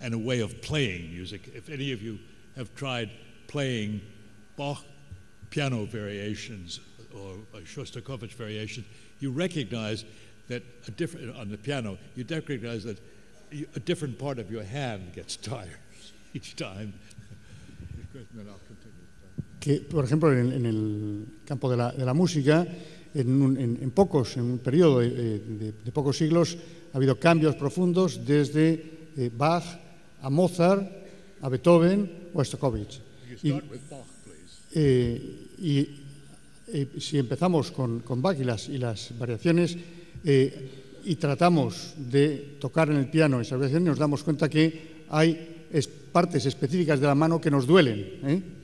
and a way of playing music. If any of you have tried playing Bach piano variations or Shostakovich variations, you recognize that on the piano, you recognize that a different part of your hand gets tired each time. Que, por ejemplo, en el campo de la música, en un periodo de pocos siglos, ha habido cambios profundos desde Bach a Mozart, a Beethoven o a Shostakovich. Si empezamos con Bach y las variaciones y tratamos de tocar en el piano esas variaciones, nos damos cuenta que hay partes específicas de la mano que nos duelen.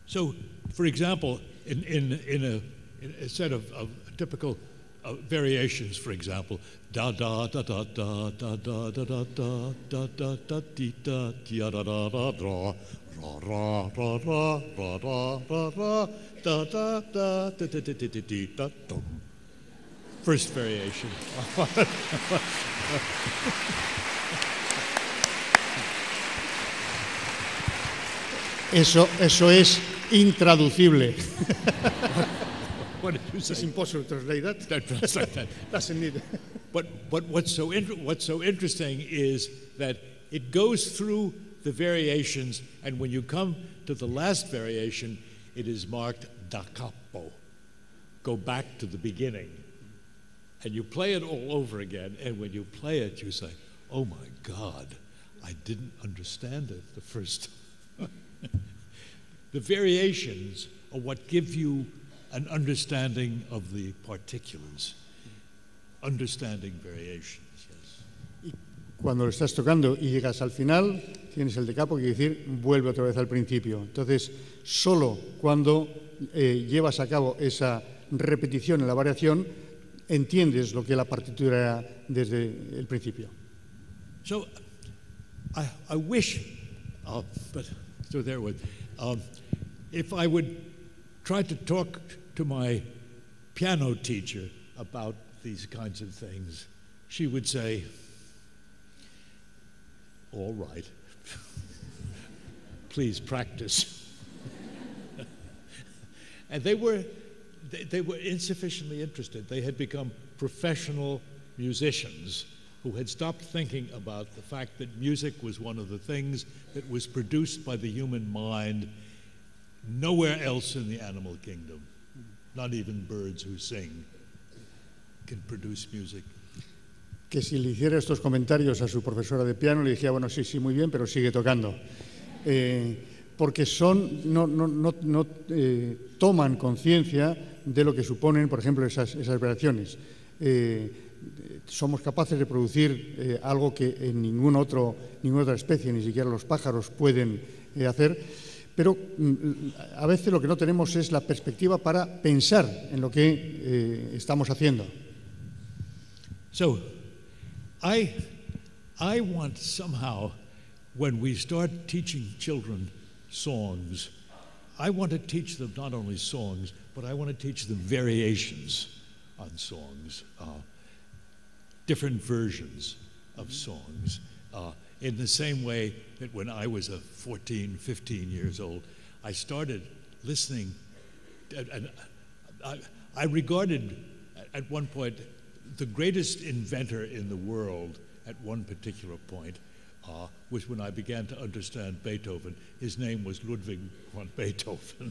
So, for example, in a set of typical variations, for example, da da da da da da da da da da da da da di da da da da da ra ra ra ra ra ra ra ra da da da da da da da di da dum. First variation. Eso es intraducible. What did you say? It's impossible to translate that. Doesn't need it. But what's so interesting is that it goes through the variations, and when you come to the last variation, it is marked da capo. Go back to the beginning. And you play it all over again, and when you play it, you say, oh my God, I didn't understand it the first time. The variations are what give you an understanding of the particulars. Understanding variations, yes. Y cuando lo estás tocando y llegas al final, tienes el decapo que quiere decir vuelve otra vez al principio. Entonces, solo cuando llevas a cabo esa repetición en la variación, entiendes lo que la partitura era desde el principio. So, I wish, but so there was, if I would try to talk to my piano teacher about these kinds of things, she would say, all right, please practice. And they were insufficiently interested. They had become professional musicians who had stopped thinking about the fact that music was one of the things that was produced by the human mind nowhere else in the animal kingdom. Not even birds who sing can produce music. Que si le hiciera estos comentarios a su profesora de piano, le dijera, bueno, sí, muy bien, pero sigue tocando. Porque no toman conciencia de lo que suponen, por ejemplo, esas variaciones. Somos capaces de producir algo que en ninguna otra especie, ni siquiera los pájaros, pueden hacer, pero a veces lo que no tenemos es la perspectiva para pensar en lo que estamos haciendo. So, I want somehow, when we start teaching children songs, I want to teach them not only songs, but I want to teach them variations on songs, different versions of songs, in the same way that when I was 14, 15 years old, I started listening, and I regarded at one point the greatest inventor in the world at one particular point was when I began to understand Beethoven. His name was Ludwig von Beethoven.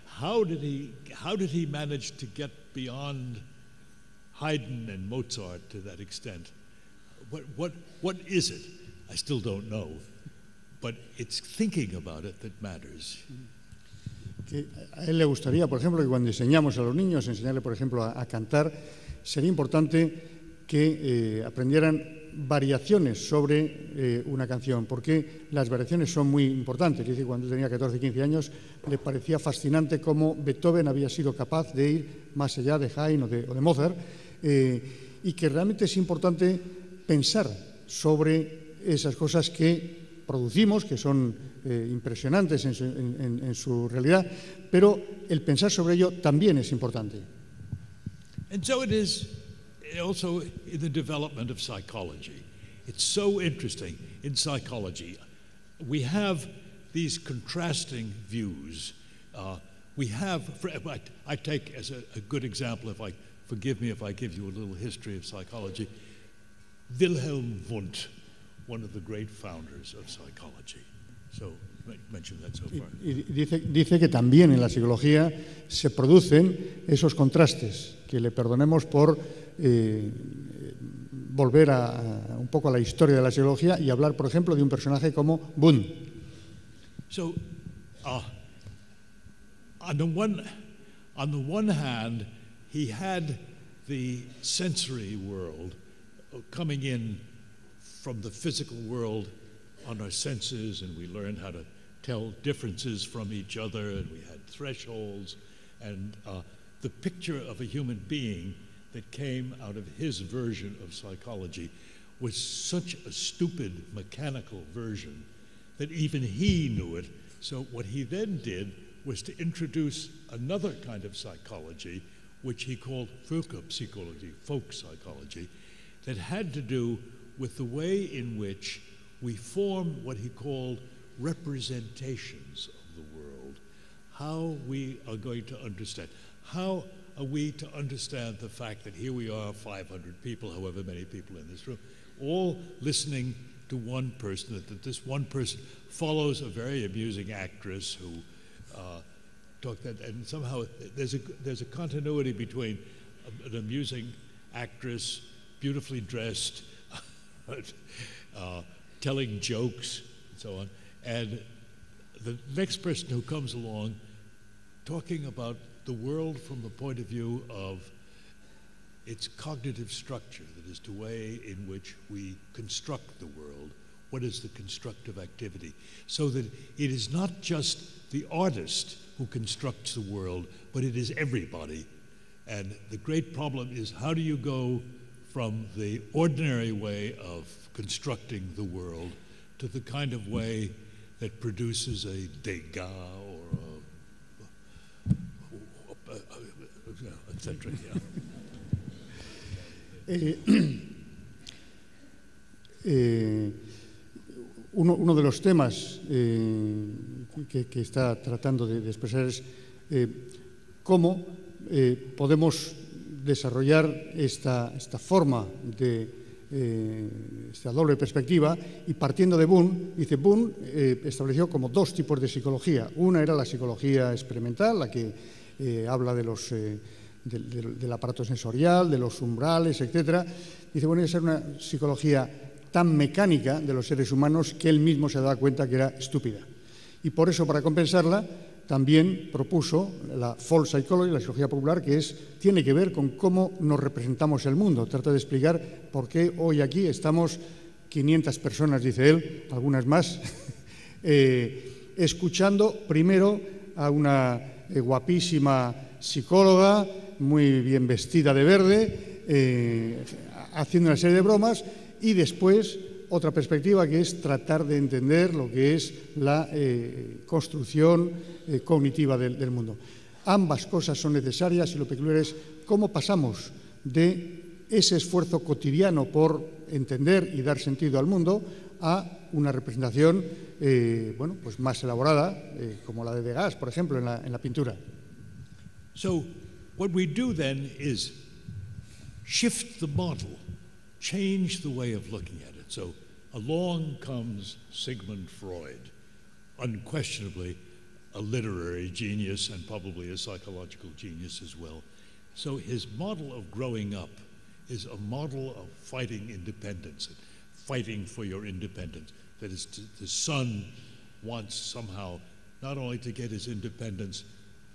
How did he manage to get beyond Haydn and Mozart to that extent? What is it? I still don't know, but it's thinking about it that matters. Que a él le gustaría, por ejemplo, que cuando enseñamos a los niños, enseñarle, por ejemplo, a cantar, sería importante que aprendieran variaciones sobre una canción, porque las variaciones son muy importantes. Es decir, cuando tenía 14, 15 años, le parecía fascinante cómo Beethoven había sido capaz de ir más allá de Haydn o de Mozart, y que realmente es importante pensar sobre esas cosas que producimos, que son impresionantes en su realidad, pero el pensar sobre ello también es importante. And so it is also in the development of psychology. It's so interesting. in psychology. We have these contrasting views. I take as a good example, forgive me if I give you a little history of psychology, Wilhelm Wundt, one of the great founders of psychology. So, mention that so far. Y dice que también en la psicología se producen esos contrastes, que le perdonemos por volver un poco a la historia de la psicología y hablar, por ejemplo, de un personaje como Wundt. So, on the one hand, he had the sensory world coming in from the physical world on our senses, and we learned how to tell differences from each other, and we had thresholds, and the picture of a human being that came out of his version of psychology was such a stupid mechanical version that even he knew it. So what he then did was to introduce another kind of psychology, which he called Völkerpsychologie, folk psychology, that had to do with the way in which we form what he called representations of the world, how we are going to understand. How are we to understand the fact that here we are, 500 people, however many people in this room, all listening to one person, that this one person follows a very amusing actress who talked that, and somehow there's a continuity between an amusing actress, beautifully dressed, telling jokes and so on, and the next person who comes along talking about the world from the point of view of its cognitive structure, that is the way in which we construct the world. What is the constructive activity? So that it is not just the artist who constructs the world, but it is everybody. And the great problem is, how do you go from the ordinary way of constructing the world to the kind of way that produces a Degas or etc. Uno de los temas que está tratando de expresar es cómo podemos desarrollar esta forma de esta doble perspectiva, y partiendo de Wundt, dice Wundt estableció como dos tipos de psicología. Una era la psicología experimental, la que habla de del aparato sensorial, de los umbrales, etc. Dice, bueno, esa era una psicología tan mecánica de los seres humanos que él mismo se daba cuenta que era estúpida. Y por eso, para compensarla, también propuso la folk psychology, la psicología popular, que tiene que ver con cómo nos representamos el mundo. Trata de explicar por qué hoy aquí estamos 500 personas, dice él, algunas más, escuchando primero a una guapísima psicóloga, muy bien vestida de verde, haciendo una serie de bromas, y después otra perspectiva, que es tratar de entender lo que es la construcción cognitiva del mundo. Ambas cosas son necesarias, y lo peculiar es cómo pasamos de ese esfuerzo cotidiano por entender y dar sentido al mundo a una representación bueno, pues más elaborada, como la de Degas, por ejemplo, en la pintura. So, what we do then is shift the model, change the way of looking at it. So, along comes Sigmund Freud, unquestionably a literary genius and probably a psychological genius as well. So his model of growing up is a model of fighting independence, fighting for your independence. That is, the son wants somehow not only to get his independence,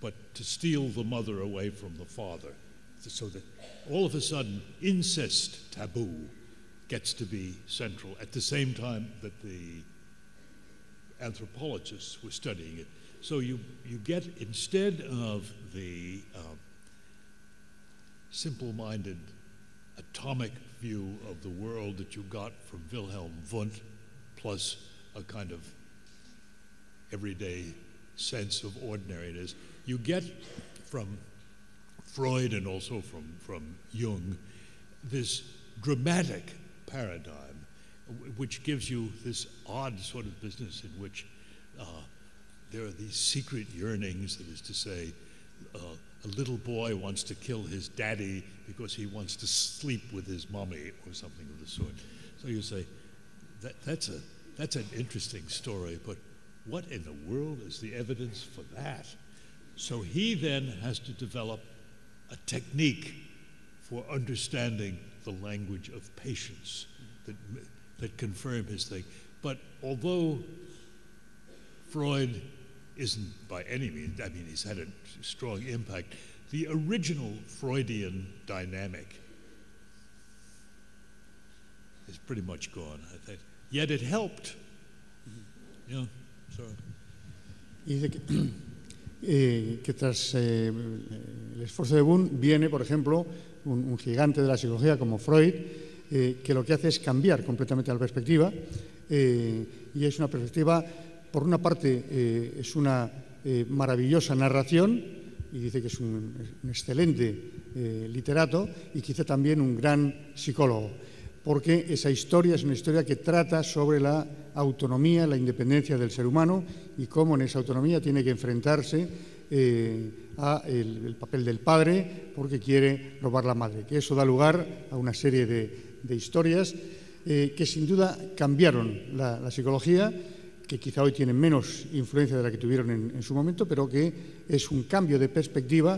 but to steal the mother away from the father. So that all of a sudden, incest taboo gets to be central at the same time that the anthropologists were studying it. So you get, instead of the simple-minded atomic view of the world that you got from Wilhelm Wundt, plus a kind of everyday sense of ordinariness, you get from Freud and also from Jung this dramatic paradigm which gives you this odd sort of business in which there are these secret yearnings, that is to say, a little boy wants to kill his daddy because he wants to sleep with his mommy or something of the sort. So you say, that's an interesting story, but what in the world is the evidence for that? So he then has to develop a technique for understanding the language of patience that confirm his thing. But although Freud isn't by any means, I mean, he's had a strong impact, the original Freudian dynamic is pretty much gone, I think. Yet it helped. Yeah, sorry. Y dice que tras el esfuerzo de Boone viene, por ejemplo, un gigante de la psicología como Freud, que lo que hace es cambiar completamente la perspectiva, y es una perspectiva, por una parte, es una maravillosa narración, y dice que es un excelente literato, y quizá también un gran psicólogo, porque esa historia es una historia que trata sobre la autonomía, la independencia del ser humano y cómo en esa autonomía tiene que enfrentarse a el papel del padre porque quiere robar la madre, que eso da lugar a una serie de historias que sin duda cambiaron la psicología, que quizá hoy tienen menos influencia de la que tuvieron en su momento, pero que es un cambio de perspectiva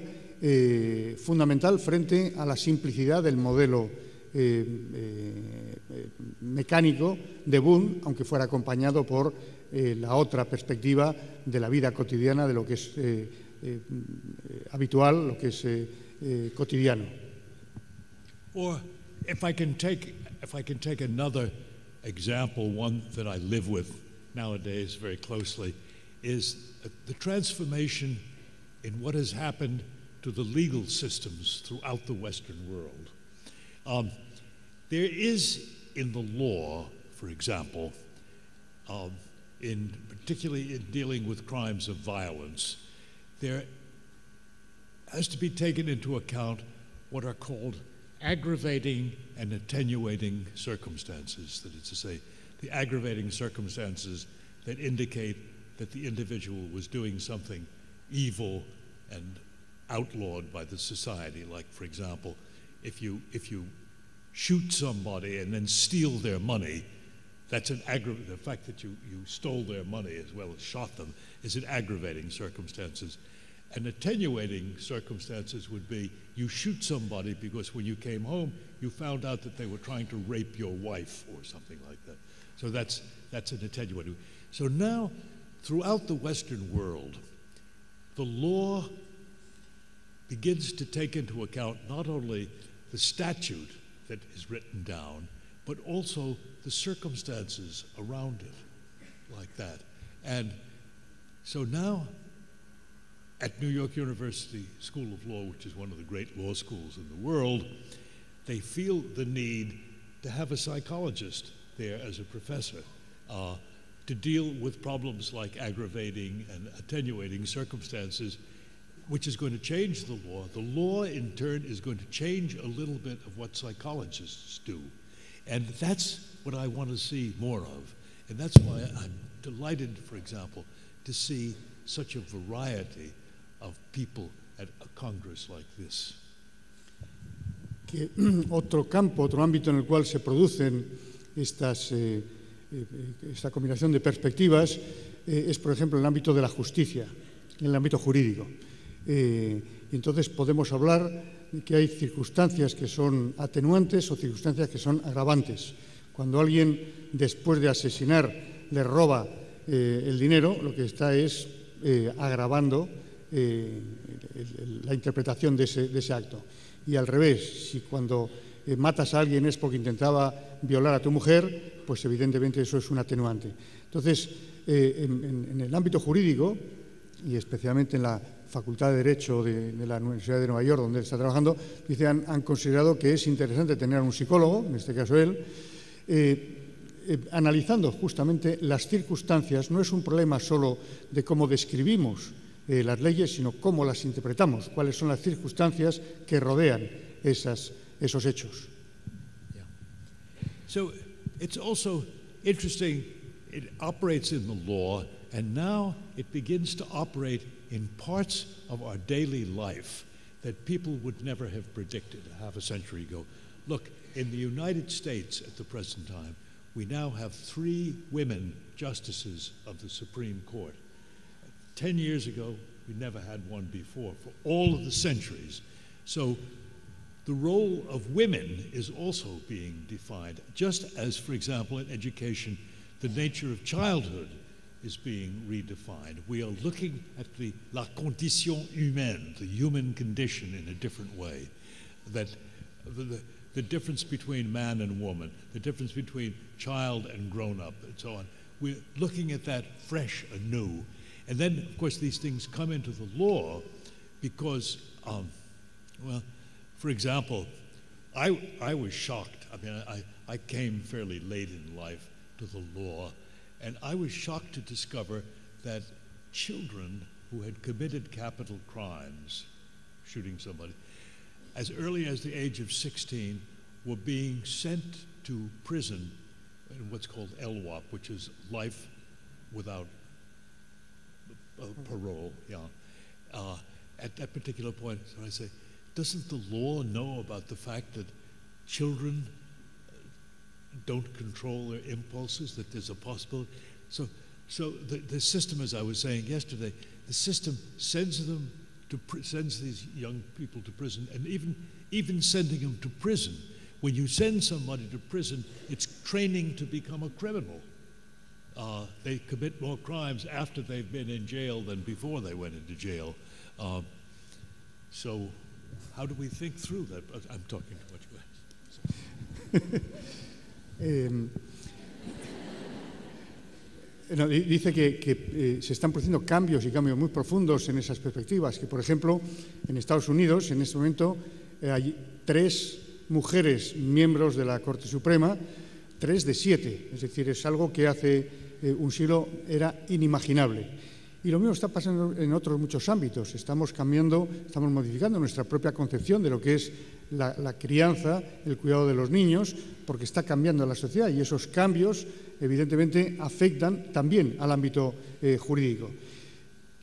fundamental frente a la simplicidad del modelo mecánico de Boone, aunque fuera acompañado por la otra perspectiva de la vida cotidiana, de lo que es habitual, lo que es cotidiano. Or if I can take another example, one that I live with nowadays very closely, is the transformation in what has happened to the legal systems throughout the Western world. There is in the law, for example, particularly in dealing with crimes of violence, there has to be taken into account what are called aggravating and attenuating circumstances. That is to say, the aggravating circumstances that indicate that the individual was doing something evil and outlawed by the society. Like, for example, if you shoot somebody and then steal their money, that's an the fact that you stole their money as well as shot them is an aggravating circumstances. And attenuating circumstances would be you shoot somebody because when you came home, you found out that they were trying to rape your wife or something like that. So that's an attenuating. So now, throughout the Western world, the law begins to take into account not only the statute that is written down, but also the circumstances around it, like that. And so now, at New York University School of Law, which is one of the great law schools in the world, they feel the need to have a psychologist there as a professor to deal with problems like aggravating and attenuating circumstances, which is going to change the law. The law, in turn, is going to change a little bit of what psychologists do. And that's what I want to see more of. And that's why I'm delighted, for example, to see such a variety of people at a Congress like this. Que otro campo, otro ámbito en el cual se producen esta combinación de perspectivas es, por ejemplo, el ámbito de la justicia, en el ámbito jurídico. Entonces podemos hablar de que hay circunstancias que son atenuantes o circunstancias que son agravantes. Cuando alguien, después de asesinar, le roba el dinero, lo que está es agravando la interpretación de ese acto. Y al revés, si cuando matas a alguien es porque intentaba violar a tu mujer, pues evidentemente eso es un atenuante. Entonces, en el ámbito jurídico, y especialmente en la Facultad de Derecho de la Universidad de Nueva York, donde él está trabajando, han considerado que es interesante tener a un psicólogo, en este caso él, analizando justamente las circunstancias. No es un problema solo de cómo describimos las leyes, sino cómo las interpretamos, cuáles son las circunstancias que rodean esos hechos. So it's also interesting, it operates in the law, and now it begins to operate in parts of our daily life that people would never have predicted half a century ago. Look, in the United States at the present time, we now have 3 women justices of the Supreme Court. 10 years ago, we never had one before, for all of the centuries. So the role of women is also being defined, just as, for example, in education, the nature of childhood is being redefined. We are looking at la condition humaine, the human condition, in a different way. That the difference between man and woman, the difference between child and grown-up, and so on. We're looking at that fresh, anew. And then, of course, these things come into the law because, well, for example, I was shocked. I mean, I came fairly late in life to the law, and I was shocked to discover that children who had committed capital crimes, shooting somebody, as early as the age of 16, were being sent to prison in what's called LWOP, which is life without parole. Yeah. At that particular point, so I say, doesn't the law know about the fact that children don't control their impulses, that there's a possibility? So the system, as I was saying yesterday, the system sends these young people to prison, and even sending them to prison. When you send somebody to prison, it's training to become a criminal. They commit more crimes after they've been in jail than before they went into jail. So how do we think through that? I'm talking too much. No, dice que se están produciendo cambios y cambios muy profundos en esas perspectivas, que por ejemplo en Estados Unidos en este momento hay 3 mujeres miembros de la Corte Suprema, 3 de 7, es decir, es algo que hace un siglo era inimaginable. Y lo mismo está pasando en otros muchos ámbitos. Estamos cambiando, estamos modificando nuestra propia concepción de lo que es la crianza, el cuidado de los niños, porque está cambiando la sociedad y esos cambios evidentemente afectan también al ámbito jurídico.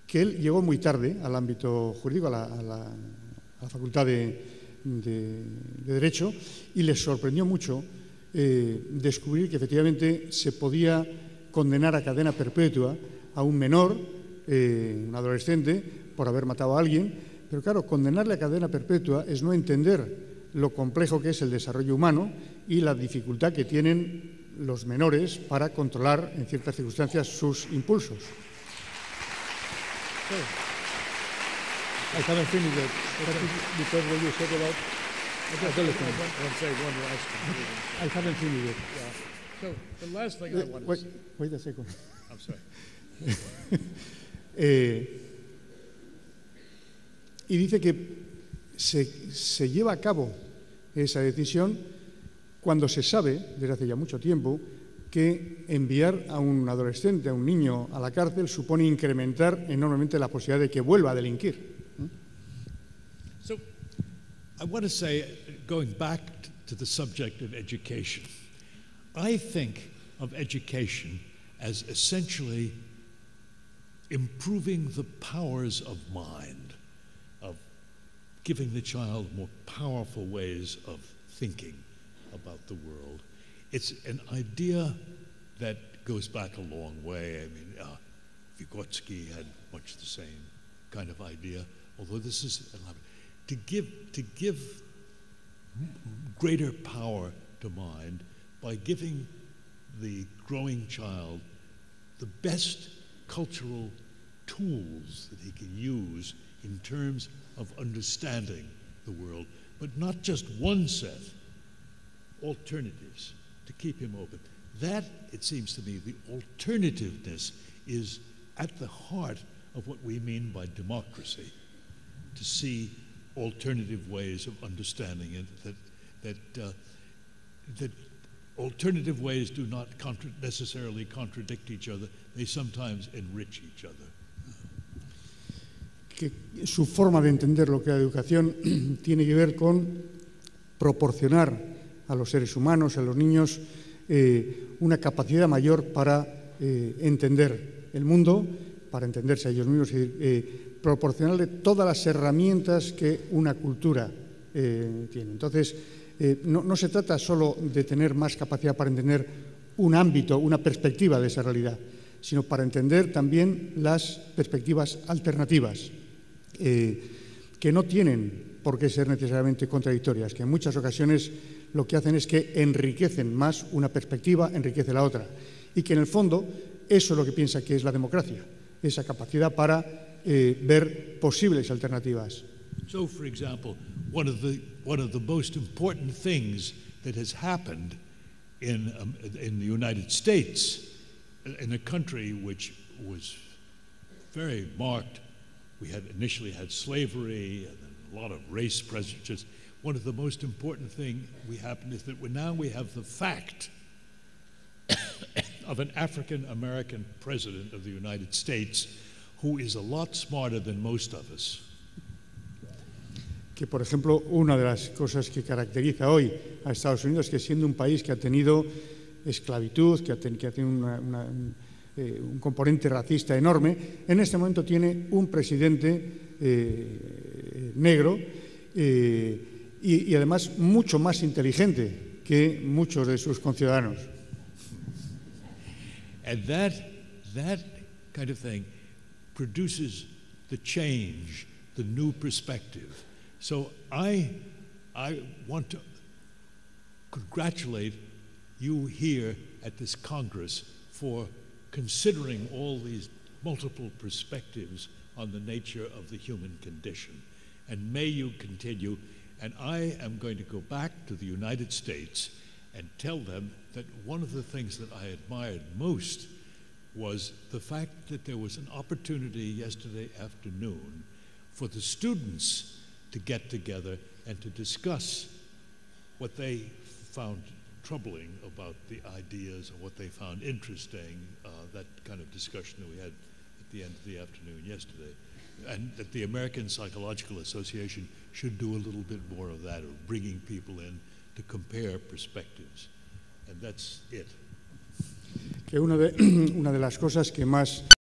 Que él llegó muy tarde al ámbito jurídico, a la Facultad de Derecho, y les sorprendió mucho descubrir que efectivamente se podía condenar a cadena perpetua a un menor, un adolescente, por haber matado a alguien. Pero claro, condenarle a cadena perpetua es no entender lo complejo que es el desarrollo humano y la dificultad que tienen los menores para controlar en ciertas circunstancias sus impulsos. I haven't finished it because what you said about I haven't finished it. Yeah. So the last thing I want to say. Wait a second. I'm sorry. Y dice que se lleva a cabo esa decisión cuando se sabe, desde hace ya mucho tiempo, que enviar a un adolescente, a un niño a la cárcel supone incrementar enormemente la posibilidad de que vuelva a delinquir. So I want to say, going back to the subject of education, I think of education as essentially improving the powers of mind, of giving the child more powerful ways of thinking about the world. It's an idea that goes back a long way. I mean, Vygotsky had much the same kind of idea, although this is to give greater power to mind by giving the growing child the best cultural tools that he can use in terms of understanding the world, but not just one set, alternatives to keep him open. That, it seems to me, the alternativeness is at the heart of what we mean by democracy, to see alternative ways of understanding it, that alternative ways do not necessarily contradict each other, they sometimes enrich each other. Que su forma de entender lo que es la educación tiene que ver con proporcionar a los seres humanos, a los niños, una capacidad mayor para entender el mundo, para entenderse a ellos mismos, y proporcionarle todas las herramientas que una cultura tiene. Entonces, no se trata solo de tener más capacidad para entender un ámbito, una perspectiva de esa realidad, sino para entender también las perspectivas alternativas, que no tienen por qué ser necesariamente contradictorias, que en muchas ocasiones lo que hacen es que enriquecen más una perspectiva, enriquece la otra, y que en el fondo eso es lo que piensa que es la democracia, esa capacidad para ver posibles alternativas. So, for example, one of the most important things that has happened in the United States, in a country which was very marked, we had initially had slavery and a lot of race prejudice. One of the most important things we happened is that now we have the fact of an African-American president of the United States who is a lot smarter than most of us. Que, por ejemplo, una de las cosas que caracteriza hoy a Estados Unidos es que, siendo un país que ha tenido esclavitud, que ha tenido un componente racista enorme, en este momento tiene un presidente negro y además mucho más inteligente que muchos de sus conciudadanos. And that kind of thing produces the change, the new perspective. So I want to congratulate you here at this Congress for considering all these multiple perspectives on the nature of the human condition. And may you continue. And I am going to go back to the United States and tell them that one of the things that I admired most was the fact that there was an opportunity yesterday afternoon for the students to get together and to discuss what they found troubling about the ideas or what they found interesting, that kind of discussion that we had at the end of the afternoon yesterday. And that the American Psychological Association should do a little bit more of that, of bringing people in to compare perspectives. And that's it. Que una de las cosas que más